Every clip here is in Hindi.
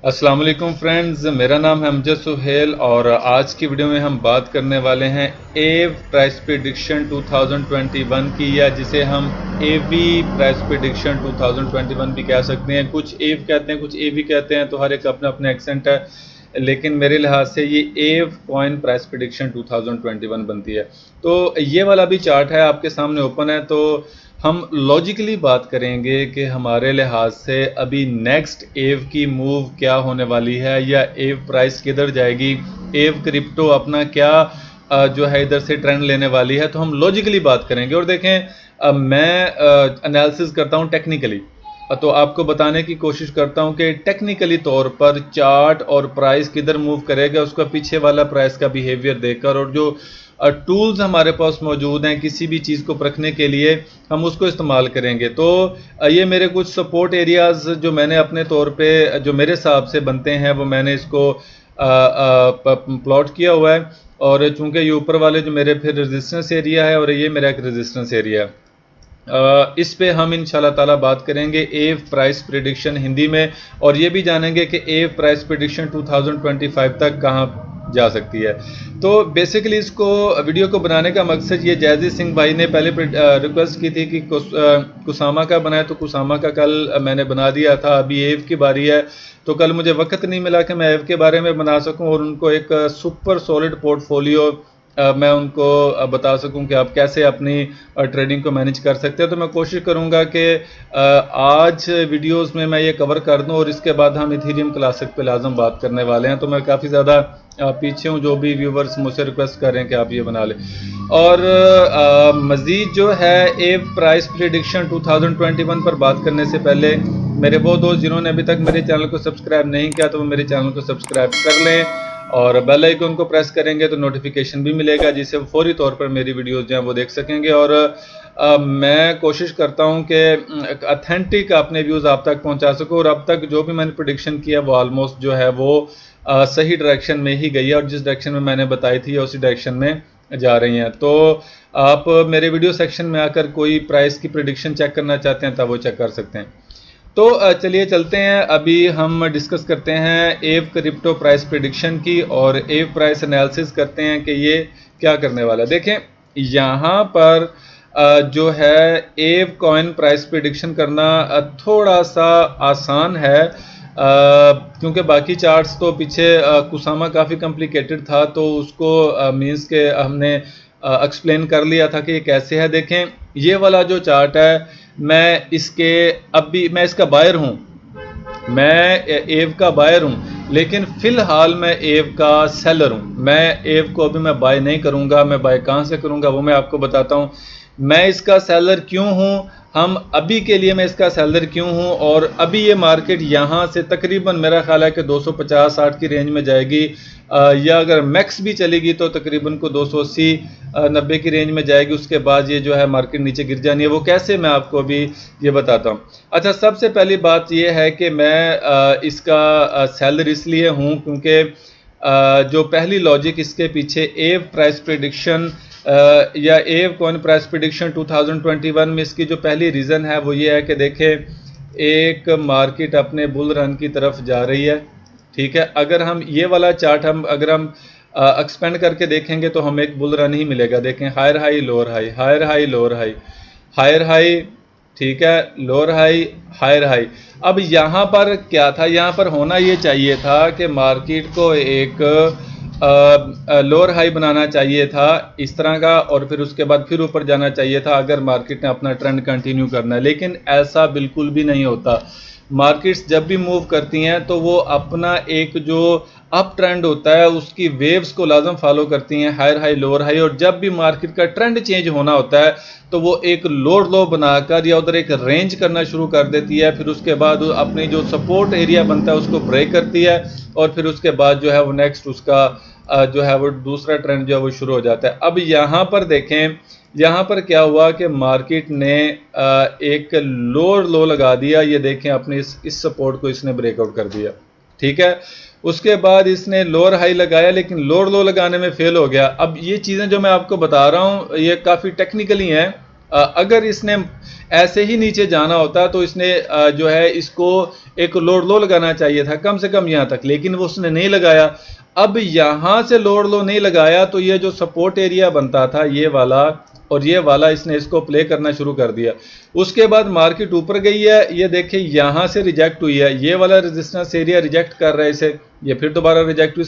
अस्सलाम वालेकुम फ्रेंड्स, मेरा नाम है अमजद सुहेल और आज की वीडियो में हम बात करने वाले हैं एव प्राइस प्रिडिक्शन 2021 की, या जिसे हम एवी प्राइस प्रिडिक्शन 2021 भी कह सकते हैं। कुछ एव कहते हैं, कुछ एवी कहते हैं, तो हर एक अपना अपना एक्सेंट है, लेकिन मेरे लिहाज से ये एव कॉइन प्राइस प्रिडिक्शन 2021 बनती है। तो ये वाला भी चार्ट है आपके सामने ओपन है, तो हम लॉजिकली बात करेंगे कि हमारे लिहाज से अभी नेक्स्ट एव की मूव क्या होने वाली है, या एव प्राइस किधर जाएगी, एव क्रिप्टो अपना क्या जो है इधर से ट्रेंड लेने वाली है। तो हम लॉजिकली बात करेंगे और देखें, मैं एनालिसिस करता हूँ टेक्निकली, तो आपको बताने की कोशिश करता हूं कि टेक्निकली तौर पर चार्ट और प्राइस किधर मूव करेगा उसका पीछे वाला प्राइस का बिहेवियर देखकर, और जो टूल्स हमारे पास मौजूद हैं किसी भी चीज़ को परखने के लिए, हम उसको इस्तेमाल करेंगे। तो ये मेरे कुछ सपोर्ट एरियाज़ जो मैंने अपने तौर पे जो मेरे हिसाब से बनते हैं वो मैंने इसको प्लॉट किया हुआ है। और चूंकि ये ऊपर वाले जो मेरे फिर रेजिस्टेंस एरिया है और ये मेरा एक रेजिस्टेंस एरिया है, इस पे हम इंशाल्लाह ताला बात करेंगे एव प्राइस प्रिडिक्शन हिंदी में, और ये भी जानेंगे कि एव प्राइस प्रिडिक्शन 2025 तक कहाँ जा सकती है। तो बेसिकली इसको वीडियो को बनाने का मकसद ये, जैजी सिंह भाई ने पहले रिक्वेस्ट की थी कि कुसामा का बनाए, तो कुसामा का कल मैंने बना दिया था। अभी एव की बारी है, तो कल मुझे वक्त नहीं मिला कि मैं एव के बारे में बना सकूं और उनको एक सुपर सॉलिड पोर्टफोलियो मैं उनको बता सकूं कि आप कैसे अपनी ट्रेडिंग को मैनेज कर सकते हैं। तो मैं कोशिश करूंगा कि आज वीडियोस में मैं ये कवर कर दूं, और इसके बाद हम इथेरियम क्लासिक पे लाजम बात करने वाले हैं। तो मैं काफ़ी ज़्यादा पीछे हूं, जो भी व्यूवर्स मुझसे रिक्वेस्ट कर रहे हैं कि आप ये बना लें। और मज़ीद जो है एव प्राइस प्रिडिक्शन 2021 पर बात करने से पहले, मेरे वो दोस्त जिन्होंने अभी तक मेरे चैनल को सब्सक्राइब नहीं किया तो वो मेरे चैनल को सब्सक्राइब कर लें, और बेल आइकन को प्रेस करेंगे तो नोटिफिकेशन भी मिलेगा, जिससे वो फौरी तौर पर मेरी वीडियोस जो हैं वो देख सकेंगे। और मैं कोशिश करता हूं कि अथेंटिक अपने व्यूज़ आप तक पहुंचा सकूं, और अब तक जो भी मैंने प्रेडिक्शन किया वो ऑलमोस्ट जो है वो सही डायरेक्शन में ही गई है, और जिस डायरेक्शन में मैंने बताई थी उसी डायरेक्शन में जा रही हैं। तो आप मेरे वीडियो सेक्शन में आकर कोई प्राइस की प्रेडिक्शन चेक करना चाहते हैं तब वो चेक कर सकते हैं। तो चलिए चलते हैं, अभी हम डिस्कस करते हैं एव क्रिप्टो प्राइस प्रिडिक्शन की, और एव प्राइस एनालिसिस करते हैं कि ये क्या करने वाला है। देखें यहाँ पर जो है एव कॉइन प्राइस प्रिडिक्शन करना थोड़ा सा आसान है, क्योंकि बाकी चार्ट्स तो पीछे कुसामा काफ़ी कॉम्प्लिकेटेड था, तो उसको मींस के हमने एक्सप्लेन कर लिया था कि ये कैसे है। देखें ये वाला जो चार्ट है, मैं इसका बायर हूं, मैं एव का बायर हूं, लेकिन फिलहाल मैं एव का सेलर हूं। मैं एव को अभी मैं बाय नहीं करूंगा। मैं बाय कहां से करूंगा वो मैं आपको बताता हूं। मैं इसका सेलर क्यों हूं, हम अभी के लिए मैं इसका सेलर क्यों हूं, और अभी ये मार्केट यहां से तकरीबन मेरा ख्याल है कि 250-60 की रेंज में जाएगी, या अगर मैक्स भी चलेगी तो तकरीबन को 280-90 की रेंज में जाएगी। उसके बाद ये जो है मार्केट नीचे गिर जानी है। वो कैसे, मैं आपको अभी ये बताता हूँ। अच्छा, सबसे पहली बात ये है कि मैं इसका सेलर इसलिए हूँ क्योंकि जो पहली लॉजिक इसके पीछे एव प्राइस प्रिडिक्शन या एव कॉइन प्राइस प्रिडिक्शन 2021 में इसकी जो पहली रीज़न है वो ये है कि देखें एक मार्केट अपने बुल रन की तरफ जा रही है। ठीक है, अगर हम ये वाला चार्ट अगर हम एक्सपेंड करके देखेंगे तो हमें एक बुल रन ही मिलेगा। देखें higher high lower high, higher high lower high, higher high, ठीक है, लोअर हाई, हायर हाई। अब यहाँ पर क्या था, यहाँ पर होना ये चाहिए था कि मार्केट को एक लोअर हाई बनाना चाहिए था इस तरह का, और फिर उसके बाद फिर ऊपर जाना चाहिए था अगर मार्केट ने अपना ट्रेंड कंटिन्यू करना है। लेकिन ऐसा बिल्कुल भी नहीं होता। मार्केट्स जब भी मूव करती हैं तो वो अपना एक जो अप ट्रेंड होता है उसकी वेव्स को लाजम फॉलो करती हैं, हायर हाई लोअर हाई। और जब भी मार्केट का ट्रेंड चेंज होना होता है तो वो एक लोअर लो बनाकर या उधर एक रेंज करना शुरू कर देती है। फिर उसके बाद अपनी जो सपोर्ट एरिया बनता है उसको ब्रेक करती है, और फिर उसके बाद जो है वो नेक्स्ट उसका जो है वो दूसरा ट्रेंड जो है वो शुरू हो जाता है। अब यहाँ पर देखें, यहाँ पर क्या हुआ कि मार्केट ने एक लोअर लो लगा दिया। ये देखें अपने इस सपोर्ट को इसने ब्रेकआउट कर दिया। ठीक है, उसके बाद इसने लोअर हाई लगाया, लेकिन लोअर लो लगाने में फेल हो गया। अब ये चीज़ें जो मैं आपको बता रहा हूँ ये काफ़ी टेक्निकली हैं, अगर इसने ऐसे ही नीचे जाना होता तो इसने जो है इसको एक लोड लो लगाना चाहिए था कम से कम यहां तक, लेकिन वो उसने नहीं लगाया। अब यहां से लोड लो नहीं लगाया तो ये जो सपोर्ट एरिया बनता था ये वाला और ये वाला, इसने इसको प्ले करना शुरू कर दिया। उसके बाद मार्केट ऊपर गई है, ये देखिए यहां से रिजेक्ट हुई है, ये वाला रेजिस्टेंस एरिया रिजेक्ट कर रहा है इसे, ये फिर दोबारा रिजेक्ट हुई।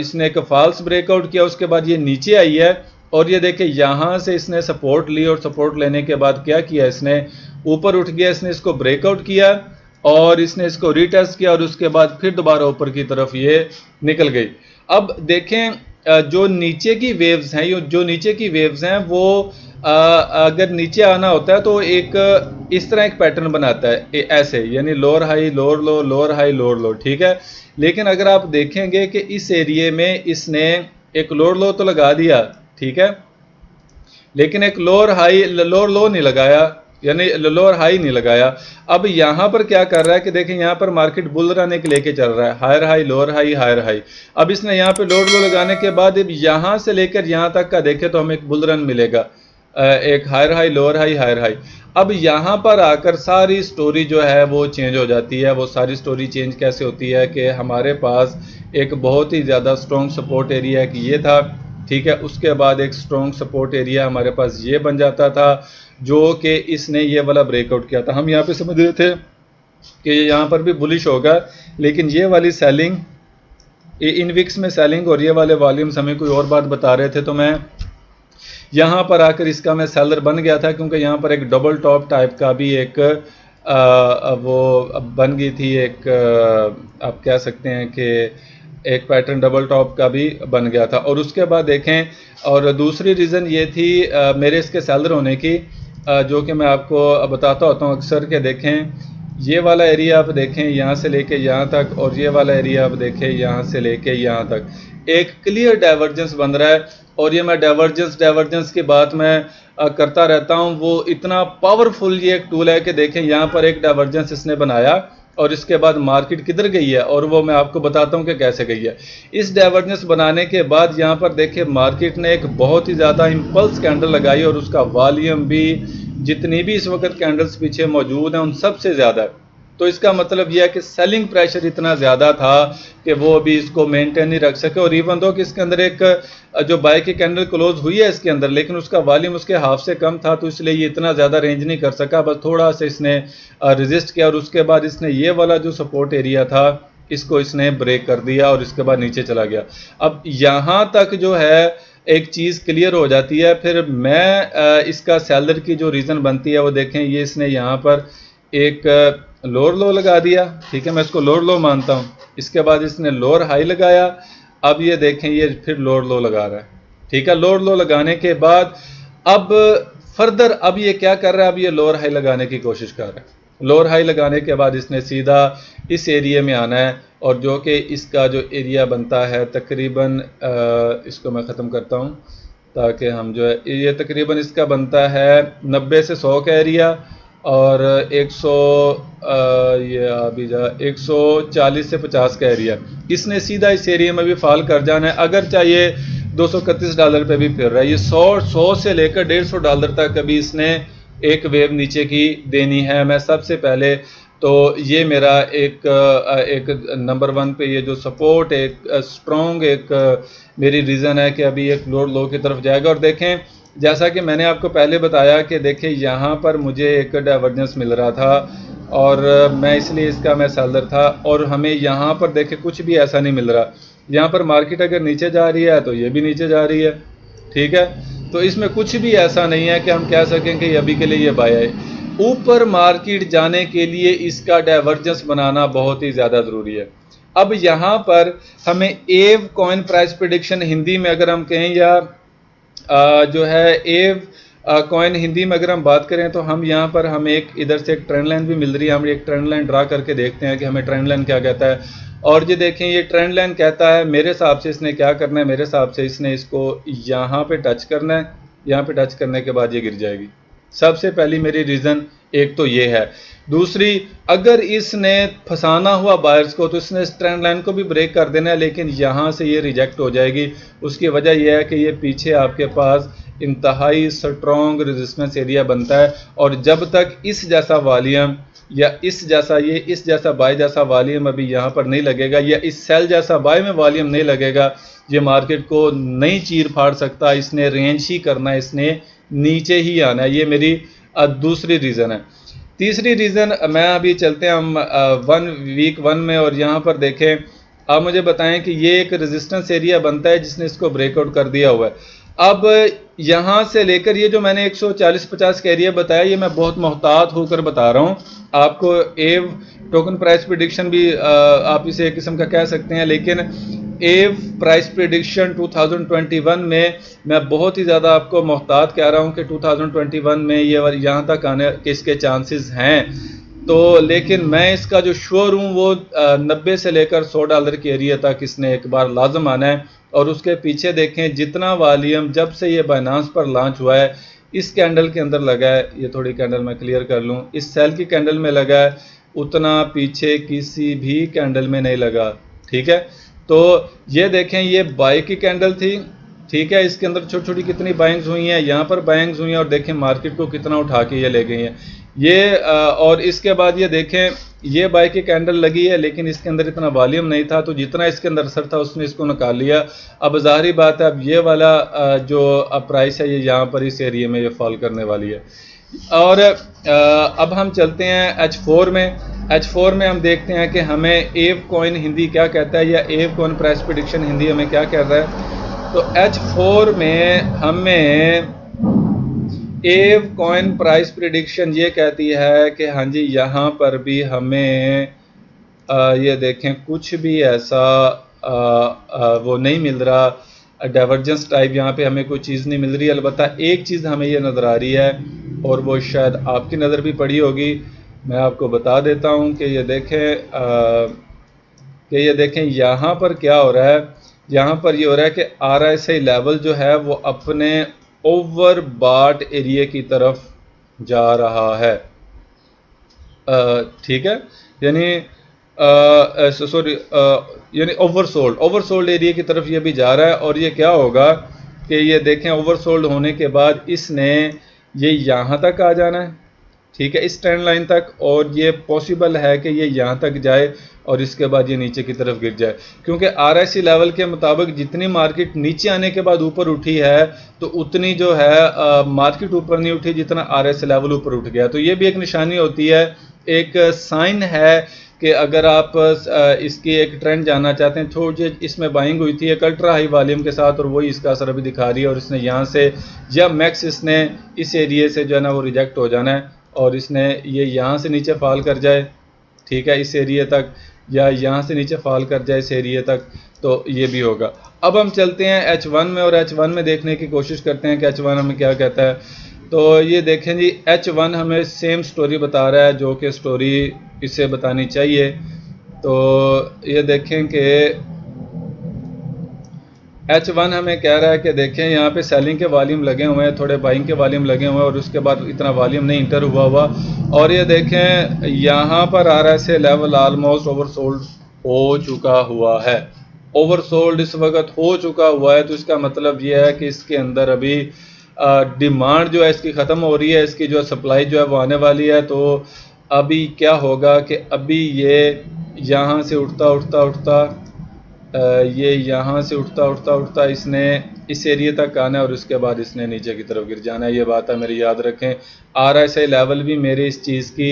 इसने एक फॉल्स ब्रेकआउट किया, उसके बाद ये नीचे आई है और ये देखिए यहां से इसने सपोर्ट ली और सपोर्ट लेने के बाद क्या किया, इसने ऊपर उठ गया, इसने इसको ब्रेकआउट किया और इसने इसको रीटेस्ट किया और उसके बाद फिर दोबारा ऊपर की तरफ ये निकल गई। अब देखें जो नीचे की वेव्स हैं, जो नीचे की वेव्स हैं वो अगर नीचे आना होता है तो एक इस तरह एक पैटर्न बनाता है ऐसे, यानी लोअर हाई लोअर लो, लोअर हाई लोअर लो, ठीक है। लेकिन अगर आप देखेंगे कि इस एरिया में इसने एक लोअर लो तो लगा दिया, ठीक है, लेकिन एक लोअर लो नहीं लगाया, यानी लोअर हाई नहीं लगाया। अब यहां पर क्या कर रहा है कि देखें यहां पर मार्केट बुल रन के लेके चल रहा है, higher high lower high higher high. अब इसने यहां पे लोअर लो लगाने के बाद अब यहां से लेकर यहां तक का देखें तो हमें एक बुल रन मिलेगा, एक higher high lower high higher high. अब यहां पर आकर सारी स्टोरी जो है वो चेंज हो जाती है। वो सारी स्टोरी चेंज कैसे होती है कि हमारे पास एक बहुत ही ज़्यादा स्ट्रॉन्ग सपोर्ट एरिया है कि ये था, ठीक है, उसके बाद एक स्ट्रॉन्ग सपोर्ट एरिया हमारे पास ये बन जाता था जो कि इसने ये वाला ब्रेकआउट किया था। हम यहाँ पे समझ रहे थे कि यहाँ पर भी बुलिश होगा, लेकिन ये वाली सेलिंग, इन विक्स में सेलिंग और ये वाले वॉल्यूम्स हमें कोई और बात बता रहे थे, तो मैं यहाँ पर आकर इसका मैं सेलर बन गया था क्योंकि यहाँ पर एक डबल टॉप टाइप का भी एक वो बन गई थी, एक आप कह सकते हैं कि एक पैटर्न डबल टॉप का भी बन गया था। और उसके बाद देखें, और दूसरी रीज़न ये थी मेरे इसके सेलर होने की, जो कि मैं आपको बताता होता हूँ अक्सर के देखें ये वाला एरिया आप देखें यहाँ से लेके यहाँ तक, और ये वाला एरिया आप देखें यहाँ से लेके यहाँ तक, एक क्लियर डाइवर्जेंस बन रहा है। और ये मैं डाइवर्जेंस की बात मैं करता रहता हूँ, वो इतना पावरफुल ये एक टूल है कि देखें यहाँ पर एक डाइवर्जेंस इसने बनाया और इसके बाद मार्केट किधर गई है, और वो मैं आपको बताता हूँ कि कैसे गई है। इस डाइवर्जेंस बनाने के बाद यहाँ पर देखिए मार्केट ने एक बहुत ही ज़्यादा इम्पल्स कैंडल लगाई और उसका वॉल्यूम भी जितनी भी इस वक्त कैंडल्स पीछे मौजूद हैं उन सबसे ज़्यादा है। तो इसका मतलब यह है कि सेलिंग प्रेशर इतना ज़्यादा था कि वो अभी इसको मेंटेन नहीं रख सके। और इवन दो कि इसके अंदर एक जो बाय की कैंडल क्लोज हुई है इसके अंदर, लेकिन उसका वॉल्यूम उसके हाफ से कम था, तो इसलिए ये इतना ज़्यादा रेंज नहीं कर सका, बस थोड़ा सा इसने रेजिस्ट किया। और उसके बाद इसने ये वाला जो सपोर्ट एरिया था इसको इसने ब्रेक कर दिया और इसके बाद नीचे चला गया। अब यहाँ तक जो है एक चीज़ क्लियर हो जाती है। फिर मैं इसका सेलर की जो रीज़न बनती है वो देखें, ये इसने यहाँ पर एक लोअर लो लगा दिया, ठीक है, मैं इसको लोअर लो मानता हूँ। इसके बाद इसने लोअर हाई लगाया, अब ये देखें ये फिर लोअर लो लगा रहा है, ठीक है। लोअर लो लगाने के बाद अब फर्दर अब ये क्या कर रहा है, अब ये लोअर हाई लगाने की कोशिश कर रहा है। लोअर हाई लगाने के बाद इसने सीधा इस एरिया में आना है, और जो कि इसका जो एरिया बनता है तकरीबन, इसको मैं ख़त्म करता हूँ ताकि हम जो है, ये तकरीबन इसका बनता है 90 से 100 का एरिया, और 140 से 50 का एरिया। इसने सीधा इस एरिया में भी फॉल कर जाना है, अगर चाहिए $231 पे भी फिर रहा है। ये 100 से लेकर $150 तक अभी इसने एक वेव नीचे की देनी है। मैं सबसे पहले तो ये मेरा एक नंबर 1 पे ये जो सपोर्ट एक स्ट्रॉन्ग एक मेरी रीज़न है कि अभी एक लोअर लो की तरफ जाएगा। और देखें जैसा कि मैंने आपको पहले बताया कि देखिए यहाँ पर मुझे एक डाइवर्जेंस मिल रहा था और मैं इसलिए इसका मैं सेलर था, और हमें यहाँ पर देखें कुछ भी ऐसा नहीं मिल रहा। यहाँ पर मार्केट अगर नीचे जा रही है तो ये भी नीचे जा रही है, ठीक है। तो इसमें कुछ भी ऐसा नहीं है कि हम कह सकें कि अभी के लिए ये बाय है। ऊपर मार्केट जाने के लिए इसका डाइवर्जेंस बनाना बहुत ही ज़्यादा ज़रूरी है। अब यहाँ पर हमें एव कॉइन प्राइस प्रेडिक्शन हिंदी में अगर हम कहें, या जो है एव कॉइन हिंदी में अगर हम बात करें, तो हम यहाँ पर हमें एक इधर से एक ट्रेंड लाइन भी मिल रही है। हम एक ट्रेंड लाइन ड्रा करके देखते हैं कि हमें ट्रेंड लाइन क्या कहता है। और ये देखें ये ट्रेंड लाइन कहता है, मेरे हिसाब से इसने क्या करना है, मेरे हिसाब से इसने इसको यहाँ पे टच करना है। यहाँ पे टच करने के बाद ये गिर जाएगी। सबसे पहली मेरी रीज़न एक तो ये है। दूसरी, अगर इसने फंसाना हुआ बायर्स को तो इसने इस ट्रेंड लाइन को भी ब्रेक कर देना है, लेकिन यहाँ से ये रिजेक्ट हो जाएगी। उसकी वजह यह है कि ये पीछे आपके पास इंतहाई स्ट्रॉन्ग रेजिस्टेंस एरिया बनता है। और जब तक इस जैसा वॉल्यूम या इस जैसा बाय जैसा वॉल्यूम अभी यहाँ पर नहीं लगेगा, या इस सेल जैसा बाय में वॉल्यूम नहीं लगेगा, ये मार्केट को नहीं चीर फाड़ सकता। इसने रेंज ही करना है, इसने नीचे ही आना है। ये मेरी दूसरी रीज़न है। तीसरी रीज़न, मैं अभी चलते हैं हम वीक 1 में, और यहाँ पर देखें, आप मुझे बताएं कि ये एक रेजिस्टेंस एरिया बनता है जिसने इसको ब्रेकआउट कर दिया हुआ है। अब यहाँ से लेकर ये जो मैंने 140-50 का एरिया बताया, ये मैं बहुत मोहतात होकर बता रहा हूँ आपको। एव टोकन प्राइस प्रिडिक्शन भी आप इसे एक किस्म का कह सकते हैं, लेकिन एव प्राइस प्रिडिक्शन 2021 में मैं बहुत ही ज़्यादा आपको मोहतात कह रहा हूँ कि 2021 में ये यहाँ तक आने के इसके चांसेस हैं। तो लेकिन मैं इसका जो श्योर हूँ वो 90 से लेकर $100 के एरिया तक इसने एक बार लाजम आना है। और उसके पीछे देखें जितना वॉल्यूम जब से ये बाइनांस पर लॉन्च हुआ है इस कैंडल के अंदर लगा है, ये थोड़ी कैंडल मैं क्लियर कर लूँ, इस सेल की कैंडल में लगा है, उतना पीछे किसी भी कैंडल में नहीं लगा। ठीक है, तो ये देखें ये बाय की कैंडल थी। ठीक है, इसके अंदर छोटी छोटी कितनी बाइंग्स हुई हैं, यहाँ पर बाइंग्स हुई हैं, और देखें मार्केट को कितना उठा के ये ले गई हैं ये। और इसके बाद ये देखें ये बाय की कैंडल लगी है, लेकिन इसके अंदर इतना वॉल्यूम नहीं था, तो जितना इसके अंदर असर था उसने इसको निकाल लिया। अब ज़ाहिर बात है अब ये वाला जो प्राइस है ये यहाँ पर इस एरिया में ये फॉल करने वाली है। और अब हम चलते हैं H4 में। H4 में हम देखते हैं कि हमें एव कॉइन हिंदी क्या कहता है, या एव कॉइन प्राइस प्रेडिक्शन हिंदी हमें क्या कह रहा है। तो H4 में हमें एव कॉइन प्राइस प्रिडिक्शन ये कहती है कि हाँ जी यहाँ पर भी हमें ये देखें कुछ भी ऐसा वो नहीं मिल रहा, डाइवर्जेंस टाइप यहाँ पे हमें कोई चीज़ नहीं मिल रही। अलबत्ता एक चीज़ हमें ये नज़र आ रही है, और वो शायद आपकी नज़र भी पड़ी होगी, मैं आपको बता देता हूँ कि ये देखें यहाँ पर क्या हो रहा है। यहाँ पर ये हो रहा है कि RSI लेवल जो है वो अपने ओवरबॉट एरिया की तरफ जा रहा है। ठीक है, यानी यानी ओवरसोल्ड एरिया की तरफ ये भी जा रहा है। और ये क्या होगा कि ये देखें ओवरसोल्ड होने के बाद इसने ये यहाँ तक आ जाना है। ठीक है, इस ट्रेंड लाइन तक, और ये पॉसिबल है कि ये यहाँ तक जाए और इसके बाद ये नीचे की तरफ गिर जाए, क्योंकि RSI लेवल के मुताबिक जितनी मार्केट नीचे आने के बाद ऊपर उठी है तो उतनी जो है मार्केट ऊपर नहीं उठी जितना RSI लेवल ऊपर उठ गया। तो ये भी एक निशानी होती है, एक साइन है कि अगर आप इसकी एक ट्रेंड जानना चाहते हैं। थोड़ी इसमें बाइंग हुई थी एक अल्ट्रा हाई वॉल्यूम के साथ, और वही इसका असर अभी दिखा रही है। और इसने यहाँ से या मैक्स इसने इस एरिए से जो है ना वो रिजेक्ट हो जाना है, और इसने ये यहाँ से नीचे फॉल कर जाए, ठीक है, इस एरिया तक, या यहाँ से नीचे फॉल कर जाए इस एरिया तक, तो ये भी होगा। अब हम चलते हैं H1 में, और H1 में देखने की कोशिश करते हैं कि H1 हमें क्या कहता है। तो ये देखें जी H1 हमें सेम स्टोरी बता रहा है जो कि स्टोरी इसे बतानी चाहिए। तो ये देखें कि H1 हमें कह रहा है कि देखें यहाँ पे सेलिंग के वॉल्यूम लगे हुए हैं, थोड़े बाइंग के वॉल्यूम लगे हुए हैं, और उसके बाद इतना वॉल्यूम नहीं इंटर हुआ। और ये देखें यहाँ पर RSI लेवल ऑलमोस्ट ओवरसोल्ड हो चुका हुआ है, ओवरसोल्ड इस वक्त हो चुका हुआ है। तो इसका मतलब ये है कि इसके अंदर अभी डिमांड जो है इसकी ख़त्म हो रही है, इसकी जो सप्लाई जो है वो आने वाली है। तो अभी क्या होगा कि अभी ये यहाँ से उठता ये यहाँ से उठता इसने इस एरिया तक आना है, और उसके बाद इसने नीचे की तरफ गिर जाना है। ये बात है मेरी याद रखें। RSI लेवल भी मेरी इस चीज़ की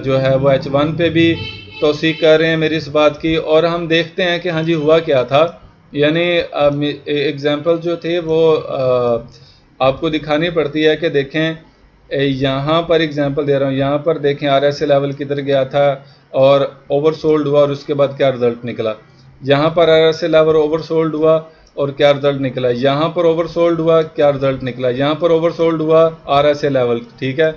जो है वो H1 पे भी तौसीक कर रहे हैं मेरी इस बात की। और हम देखते हैं कि हाँ जी हुआ क्या था, यानी एग्जांपल जो थे वो आपको दिखानी पड़ती है कि देखें यहाँ पर एग्जांपल दे रहा हूँ, यहाँ पर देखें RSI लेवल किधर गया था और ओवरसोल्ड हुआ, और उसके बाद क्या रिजल्ट निकला। यहाँ पर RSI लेवल ओवरसोल्ड हुआ और क्या रिजल्ट निकला, यहाँ पर ओवरसोल्ड हुआ क्या रिजल्ट निकला, यहाँ पर ओवरसोल्ड हुआ RSI लेवल, ठीक है,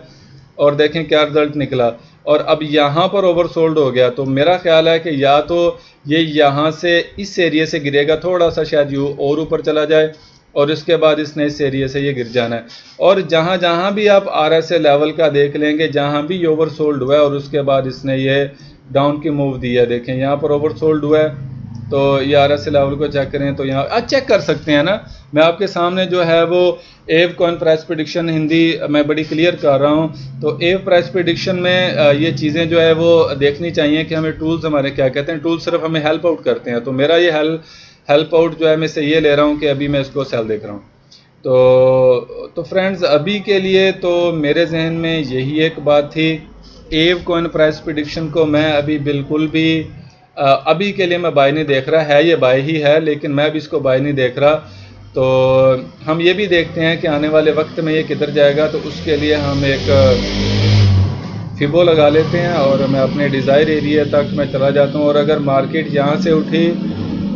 और देखें क्या रिजल्ट निकला। और अब यहाँ पर ओवरसोल्ड हो गया, तो मेरा ख्याल है कि या तो ये यहाँ से इस एरिया से गिरेगा, थोड़ा सा शायद यू और ऊपर चला जाए, और इसके बाद इसने इस एरिया से ये गिर जाना है। और जहाँ जहाँ भी आप RSI लेवल का देख लेंगे, जहाँ भी ये ओवरसोल्ड हुआ है और उसके बाद इसने ये डाउन की मूव दी है, देखें यहाँ पर ओवरसोल्ड हुआ है, तो ये RSI लेवल को चेक करें तो यहाँ आप चेक कर सकते हैं ना, मैं आपके सामने जो है वो एव कॉइन प्राइस प्रेडिक्शन हिंदी मैं बड़ी क्लियर कर रहा हूँ। तो एव प्राइस प्रेडिक्शन में ये चीज़ें जो है वो देखनी चाहिए कि हमें टूल्स हमारे क्या कहते हैं, टूल्स सिर्फ हमें हेल्प आउट करते हैं। तो मेरा ये हेल्प आउट जो है मैं इससे ये ले रहा हूँ कि अभी मैं इसको सेल देख रहा हूँ। तो फ्रेंड्स अभी के लिए तो मेरे जहन में यही एक बात थी। एव कॉइन प्राइस प्रेडिक्शन को मैं अभी बिल्कुल भी अभी के लिए मैं बाय नहीं देख रहा, है ये बाय ही है लेकिन मैं भी इसको बाय नहीं देख रहा। तो हम ये भी देखते हैं कि आने वाले वक्त में ये किधर जाएगा, तो उसके लिए हम एक फिबो लगा लेते हैं और मैं अपने डिज़ायर एरिया तक मैं चला जाता हूँ। और अगर मार्केट यहाँ से उठी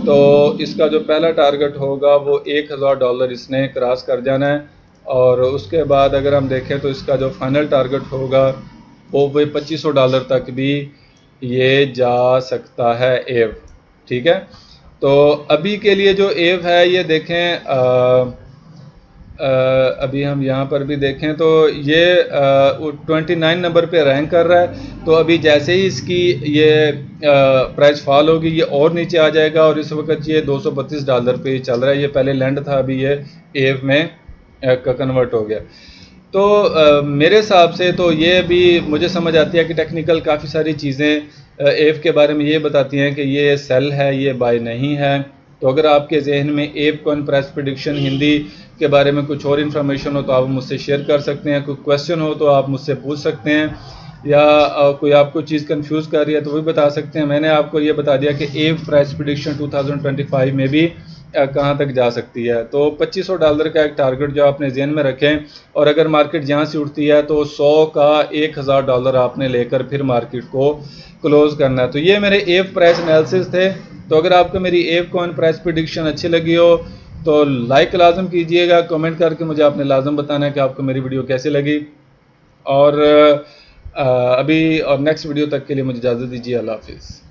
तो इसका जो पहला टारगेट होगा वो $1000 इसने क्रॉस कर जाना है। और उसके बाद अगर हम देखें तो इसका जो फाइनल टारगेट होगा वो $2500 तक भी ये जा सकता है एव। ठीक है, तो अभी के लिए जो एव है ये देखें अभी हम यहाँ पर भी देखें तो ये 29 नंबर पे रैंक कर रहा है। तो अभी जैसे ही इसकी ये प्राइस फॉल होगी ये और नीचे आ जाएगा और इस वक्त ये $232 पे चल रहा है। ये पहले लैंड था, अभी ये एव में कन्वर्ट हो गया। तो मेरे हिसाब से तो ये भी मुझे समझ आती है कि टेक्निकल काफ़ी सारी चीज़ें एव के बारे में ये बताती हैं कि ये सेल है, ये बाय नहीं है। तो अगर आपके जहन में एव कॉइन प्राइस प्रेडिक्शन हिंदी के बारे में कुछ और इन्फॉर्मेशन हो तो आप मुझसे शेयर कर सकते हैं, कोई क्वेश्चन हो तो आप मुझसे पूछ सकते हैं, या कोई आपको चीज़ कंफ्यूज कर रही है तो वो भी बता सकते हैं। मैंने आपको ये बता दिया कि एव प्राइस प्रेडिक्शन 2025 में भी कहाँ तक जा सकती है। तो $2500 का एक टारगेट जो आपने जहन में रखें, और अगर मार्केट यहाँ से उठती है तो 100 का $1000 आपने लेकर फिर मार्केट को क्लोज करना है। तो ये मेरे एव प्राइस एनालिसिस थे। तो अगर आपको मेरी एव कॉइन प्राइस प्रेडिक्शन अच्छी लगी हो तो लाइक लाजम कीजिएगा, कमेंट करके मुझे आपने लाजम बताना है कि आपको मेरी वीडियो कैसी लगी। और अभी और नेक्स्ट वीडियो तक के लिए मुझे इजाज़त दीजिए। अल्लाह हाफिज़।